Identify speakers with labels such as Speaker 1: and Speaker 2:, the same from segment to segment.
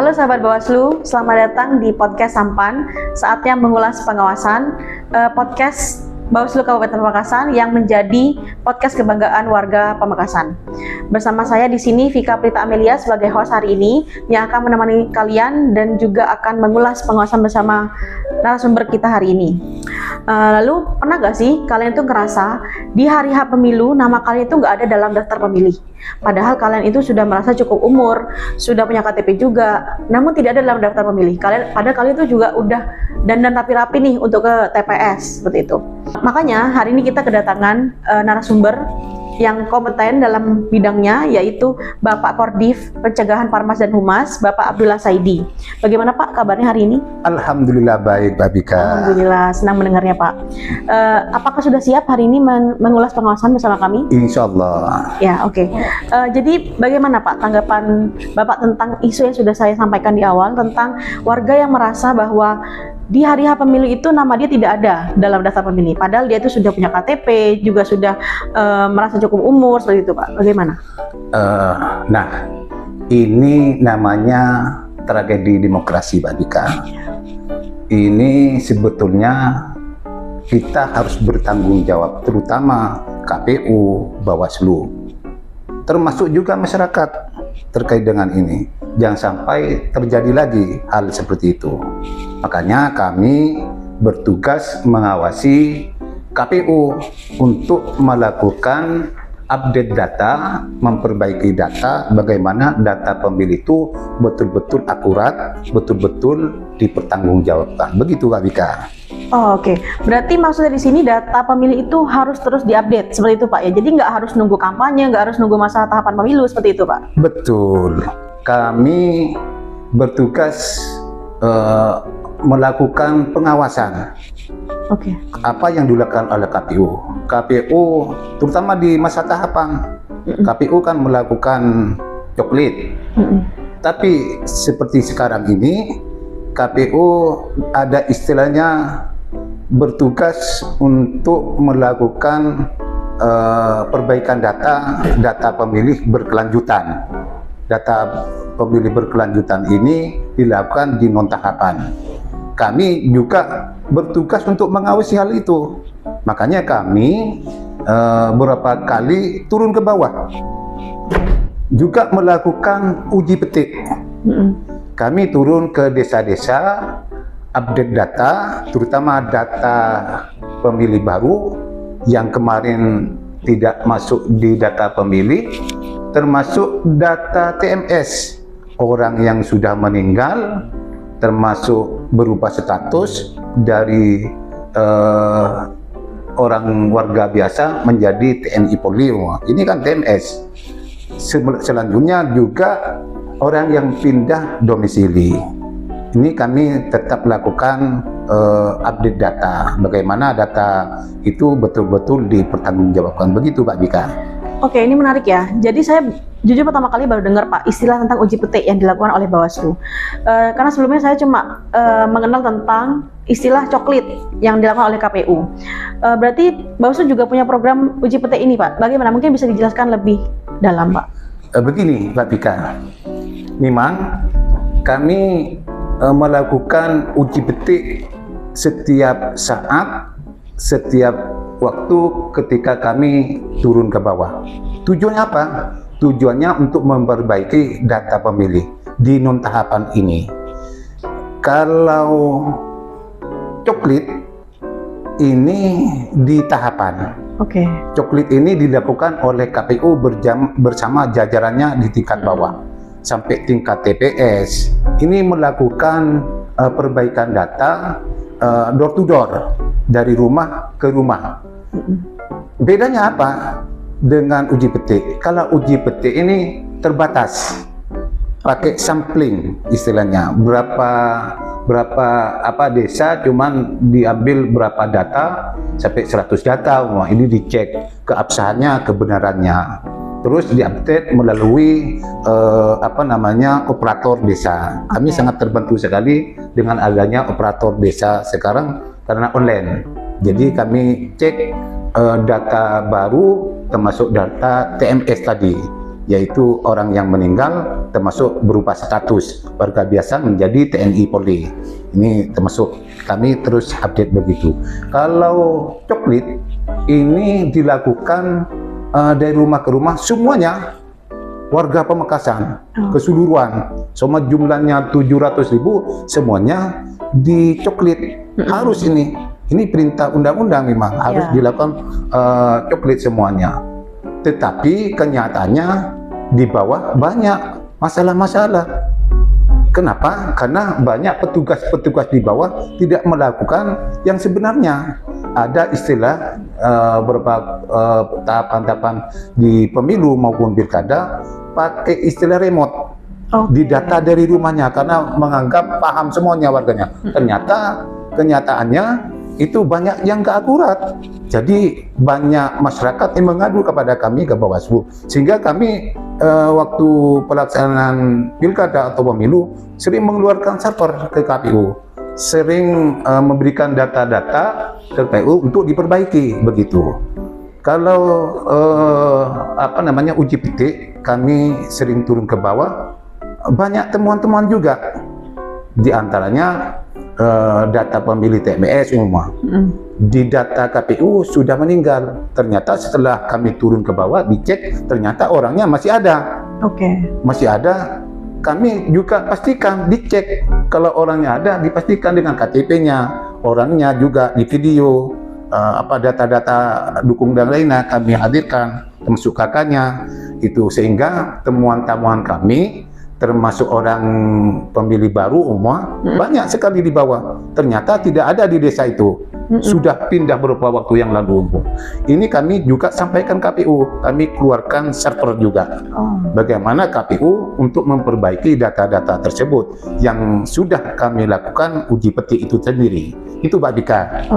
Speaker 1: Halo sahabat Bawaslu, selamat datang di podcast Sampan. Saatnya mengulas pengawasan podcast Bawaslu Kabupaten Pamekasan yang menjadi podcast kebanggaan warga Pamekasan. Bersama saya di sini Vika Prita Amelia sebagai host hari ini yang akan menemani kalian dan juga akan mengulas pengawasan bersama narasumber kita hari ini. Lalu pernah gak sih kalian tuh ngerasa di hari H pemilu nama kalian itu nggak ada dalam daftar pemilih? Padahal kalian itu sudah merasa cukup umur, sudah punya KTP juga, namun tidak ada dalam daftar pemilih. Padahal kalian itu juga udah dandan rapi-rapi nih untuk ke TPS seperti itu. Makanya hari ini kita kedatangan narasumber yang kompeten dalam bidangnya, yaitu Bapak Kordif Pencegahan Parmas dan Humas, Bapak Abdullah Saidi. Bagaimana Pak kabarnya hari ini?
Speaker 2: Alhamdulillah baik, Mbak Bika.
Speaker 1: Alhamdulillah, senang mendengarnya Pak. Apakah sudah siap hari ini mengulas pengawasan bersama kami?
Speaker 2: Insya Allah.
Speaker 1: Ya, oke. Jadi bagaimana Pak tanggapan Bapak tentang isu yang sudah saya sampaikan di awal tentang warga yang merasa bahwa di hari H pemilu itu nama dia tidak ada dalam daftar pemilih, padahal dia itu sudah punya KTP, juga sudah merasa cukup umur, seperti itu Pak. Bagaimana?
Speaker 2: Nah, ini namanya tragedi demokrasi, Mbak Bika. Ini sebetulnya kita harus bertanggung jawab, terutama KPU, Bawaslu, termasuk juga masyarakat terkait dengan ini. Jangan sampai terjadi lagi hal seperti itu. Makanya kami bertugas mengawasi KPU untuk melakukan update data, memperbaiki data, bagaimana data pemilih itu betul-betul akurat, betul-betul dipertanggungjawabkan. Begitu, Pak Bika.
Speaker 1: Oh, oke. Berarti maksudnya di sini data pemilih itu harus terus diupdate, seperti itu Pak ya. Jadi nggak harus nunggu kampanye, nggak harus nunggu masa tahapan pemilu, seperti itu Pak.
Speaker 2: Betul. Kami bertugas melakukan pengawasan.
Speaker 1: Oke.
Speaker 2: Apa yang dilakukan oleh KPU? KPU terutama di masa tahapan, KPU kan melakukan coklit. Tapi seperti sekarang ini KPU ada istilahnya bertugas untuk melakukan perbaikan data pemilih berkelanjutan. Data pemilih berkelanjutan ini dilakukan di non tahapan. Kami juga bertugas untuk mengawasi hal itu. Makanya kami beberapa kali turun ke bawah, juga melakukan uji petik. Kami turun ke desa-desa, update data, terutama data pemilih baru yang kemarin tidak masuk di data pemilih, termasuk data TMS, orang yang sudah meninggal, termasuk berubah status dari orang warga biasa menjadi TNI Polri. Ini kan TMS. Selanjutnya juga orang yang pindah domisili. Ini kami tetap lakukan update data, bagaimana data itu betul-betul dipertanggungjawabkan. Begitu Pak Bika.
Speaker 1: Oke, ini menarik ya. Jadi saya jujur pertama kali baru dengar Pak istilah tentang uji petik yang dilakukan oleh Bawaslu. Karena sebelumnya saya cuma mengenal tentang istilah coklit yang dilakukan oleh KPU. Berarti Bawaslu juga punya program uji petik ini Pak. Bagaimana? Mungkin bisa dijelaskan lebih dalam Pak.
Speaker 2: Begini Pak Bika, memang kami melakukan uji petik setiap saat, setiap waktu ketika kami turun ke bawah. Tujuannya apa? Tujuannya untuk memperbaiki data pemilih di non tahapan ini. Kalau coklit ini di tahapan.
Speaker 1: Oke.
Speaker 2: Coklit ini dilakukan oleh KPU bersama jajarannya di tingkat bawah sampai tingkat TPS. Ini melakukan perbaikan data door to door, dari rumah ke rumah. Bedanya apa dengan uji petik? Kalau uji petik ini terbatas, pakai sampling istilahnya, berapa desa cuman diambil berapa data sampai 100 data. Wah, ini dicek keabsahannya, kebenarannya, terus diupdate melalui operator desa. Kami sangat terbantu sekali dengan adanya operator desa sekarang karena online. Jadi kami cek data baru termasuk data TMS tadi. yaitu orang yang meninggal termasuk berupa status warga biasa menjadi TNI Polri. Ini termasuk kami terus update begitu. Kalau coklit ini dilakukan dari rumah ke rumah semuanya warga Pamekasan keseluruhan, semua jumlahnya 700.000 semuanya dicoklit. Harus ini perintah undang-undang memang harus dilakukan coklit semuanya. Tetapi kenyataannya di bawah banyak masalah-masalah. Kenapa? Karena banyak petugas-petugas di bawah tidak melakukan yang sebenarnya. Ada istilah beberapa tahapan-tahapan di pemilu maupun pilkada pakai istilah remote. Didata dari rumahnya karena menganggap paham semuanya warganya. Ternyata kenyataannya itu banyak yang nggak akurat. Jadi banyak masyarakat yang mengadu kepada kami ke Bawaslu, sehingga kami waktu pelaksanaan pilkada atau pemilu sering mengeluarkan server ke KPU, sering memberikan data-data ke KPU untuk diperbaiki begitu. Kalau uji petik, kami sering turun ke bawah, banyak temuan-temuan juga, di antaranya data pemilih TPS umum. Di data KPU sudah meninggal. Ternyata setelah kami turun ke bawah dicek, ternyata orangnya masih ada. Masih ada. Kami juga pastikan dicek kalau orangnya ada, dipastikan dengan KTP-nya, orangnya juga di video, data-data dukung dan lainnya kami hadirkan, termasuk kakaknya itu, sehingga temuan-temuan kami termasuk orang pemilih baru umum banyak sekali di bawah. Ternyata tidak ada di desa itu, sudah pindah beberapa waktu yang lalu. Ini kami juga sampaikan KPU, kami keluarkan server juga. Bagaimana KPU untuk memperbaiki data-data tersebut yang sudah kami lakukan uji petik itu sendiri. Itu Pak Dika.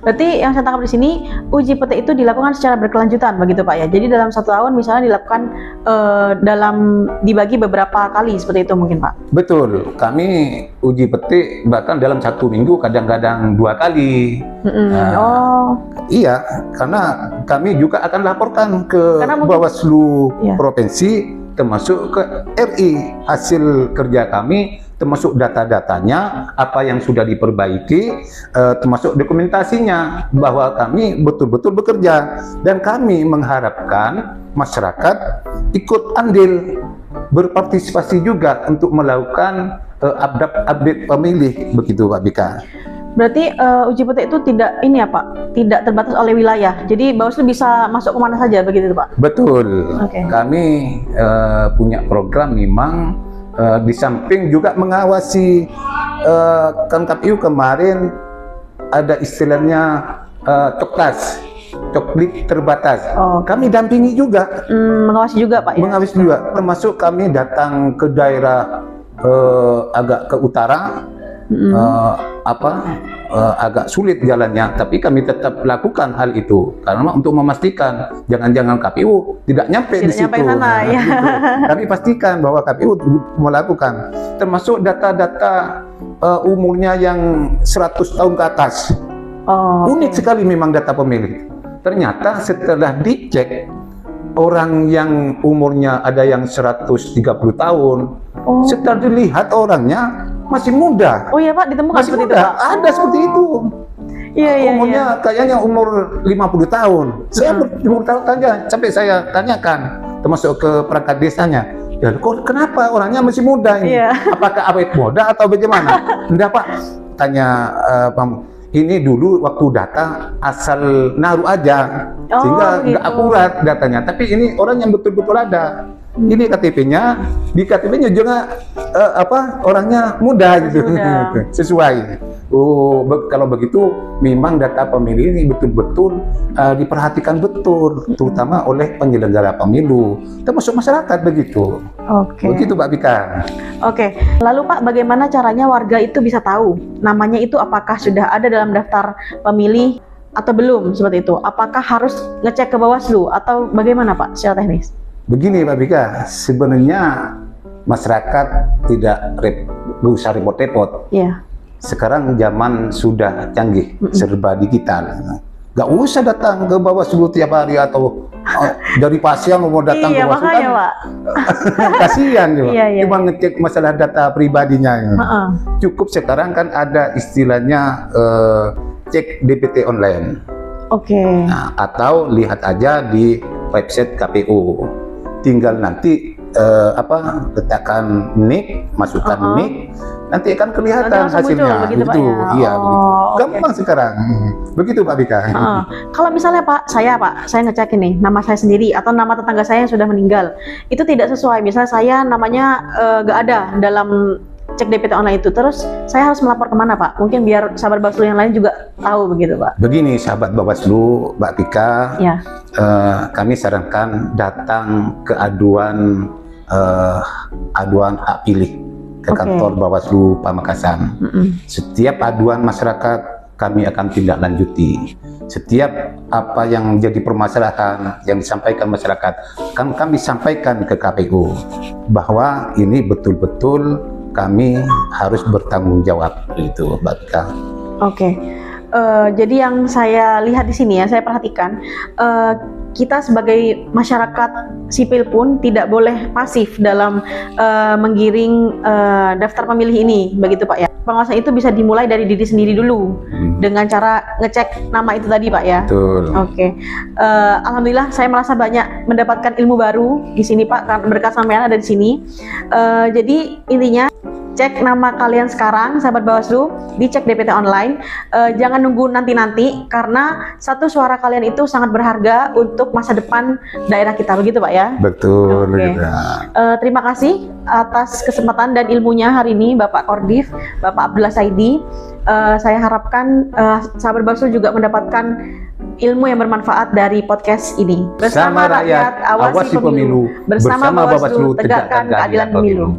Speaker 1: Berarti yang saya tangkap di sini uji petik itu dilakukan secara berkelanjutan begitu Pak ya. Jadi dalam 1 tahun misalnya dilakukan dibagi beberapa kali seperti itu mungkin Pak.
Speaker 2: Betul, kami uji petik bahkan dalam 1 minggu kadang-kadang 2 kali. Iya, karena kami juga akan laporkan ke Bawaslu provinsi termasuk ke RI hasil kerja kami, termasuk data-datanya apa yang sudah diperbaiki, termasuk dokumentasinya bahwa kami betul-betul bekerja, dan kami mengharapkan masyarakat ikut andil berpartisipasi juga untuk melakukan update pemilih begitu Pak Bika.
Speaker 1: Berarti uji petik itu tidak tidak terbatas oleh wilayah. Jadi Bawaslu bisa masuk kemana saja begitu Pak?
Speaker 2: Betul. Kami punya program memang di samping juga mengawasi kan KPU kemarin ada istilahnya coklit terbatas. Kami dampingi juga.
Speaker 1: Mengawasi juga Pak ya?
Speaker 2: Mengawasi juga. Termasuk kami datang ke daerah agak ke utara. Agak sulit jalannya, tapi kami tetap lakukan hal itu karena untuk memastikan jangan-jangan KPU tidak nyampe di situ.
Speaker 1: Ya.
Speaker 2: Kami pastikan bahwa KPU melakukan, termasuk data-data umurnya yang 100 tahun ke atas. Unik sekali memang data pemilih. Ternyata setelah dicek, orang yang umurnya ada yang 130 tahun, setelah dilihat orangnya masih muda.
Speaker 1: Iya Pak, ditemukan
Speaker 2: masih
Speaker 1: seperti
Speaker 2: muda.
Speaker 1: itu Pak.
Speaker 2: Ada seperti itu. Umurnya kayaknya umur 50 tahun. Saya umur tahun tanya, sampai saya tanyakan, termasuk ke perangkat desanya. Ya, kok kenapa orangnya masih muda ini? Apakah awet muda atau bagaimana? Enggak Pak, tanya ini dulu waktu data asal naruh aja, sehingga nggak akurat datanya. Tapi ini orang yang betul-betul ada. Ini KTP-nya, di KTP-nya juga orangnya muda gitu, sesuai. Kalau begitu memang data pemilih ini betul-betul diperhatikan betul, terutama oleh penyelenggara pemilu, termasuk masyarakat begitu. Begitu Mbak Bika.
Speaker 1: Lalu Pak, bagaimana caranya warga itu bisa tahu namanya itu apakah sudah ada dalam daftar pemilih atau belum seperti itu? Apakah harus ngecek ke Bawaslu atau bagaimana Pak secara teknis?
Speaker 2: Begini Pak Bika, sebenarnya masyarakat tidak usah repot-repot. Sekarang zaman sudah canggih, serba digital. Gak usah datang ke Bawaslu tiap hari atau dari Pasiang mau datang ke Bawaslu
Speaker 1: makanya, Pak.
Speaker 2: kasihan ya, Pak.
Speaker 1: Iya.
Speaker 2: Cuma ngecek masalah data pribadinya. Cukup sekarang kan ada istilahnya cek DPT online.
Speaker 1: Oke.
Speaker 2: Nah, atau lihat aja di website KPU. Tinggal nanti letakkan NIK, masukkan NIK, nanti akan kelihatan
Speaker 1: Nanti
Speaker 2: hasilnya.
Speaker 1: muncul, begitu, Pak, ya?
Speaker 2: Iya,
Speaker 1: Oh,
Speaker 2: begitu.
Speaker 1: oke.
Speaker 2: Gampang sekarang. Begitu Pak Bika.
Speaker 1: Kalau misalnya saya ngecek ini nama saya sendiri atau nama tetangga saya yang sudah meninggal, itu tidak sesuai. Misalnya saya namanya nggak ada dalam cek DPT online itu, terus saya harus melapor kemana, Pak? Mungkin biar sahabat Bawaslu yang lain juga tahu begitu, Pak.
Speaker 2: Begini sahabat Bawaslu, Mbak Bika,
Speaker 1: Ya.
Speaker 2: kami sarankan datang ke aduan hak pilih ke
Speaker 1: Oke.
Speaker 2: kantor Bawaslu Pamekasan. Setiap aduan masyarakat kami akan tindak lanjuti. Setiap apa yang jadi permasalahan yang disampaikan masyarakat kan kami sampaikan ke KPU bahwa ini betul-betul kami harus bertanggung jawab itu, Mbak Bika.
Speaker 1: Oke. Jadi yang saya lihat di sini ya, saya perhatikan kita sebagai masyarakat sipil pun tidak boleh pasif dalam menggiring daftar pemilih ini, begitu Pak ya. Pengawasan itu bisa dimulai dari diri sendiri dulu dengan cara ngecek nama itu tadi, Pak ya.
Speaker 2: Betul.
Speaker 1: Oke. Alhamdulillah saya merasa banyak mendapatkan ilmu baru di sini, Pak, karena berkat sampean ada di sini. Jadi intinya cek nama kalian sekarang, sahabat Bawaslu, dicek DPT online. Jangan nunggu nanti-nanti, karena satu suara kalian itu sangat berharga untuk masa depan daerah kita, begitu Pak ya?
Speaker 2: Betul.
Speaker 1: Oke.
Speaker 2: Gitu.
Speaker 1: Terima kasih atas kesempatan dan ilmunya hari ini, Bapak Kordif, Bapak Abdullah Saidi. Saya harapkan sahabat Bawaslu juga mendapatkan ilmu yang bermanfaat dari podcast ini. Bersama rakyat, awasi pemilu. Bersama Bawaslu, tegakkan keadilan pemilu.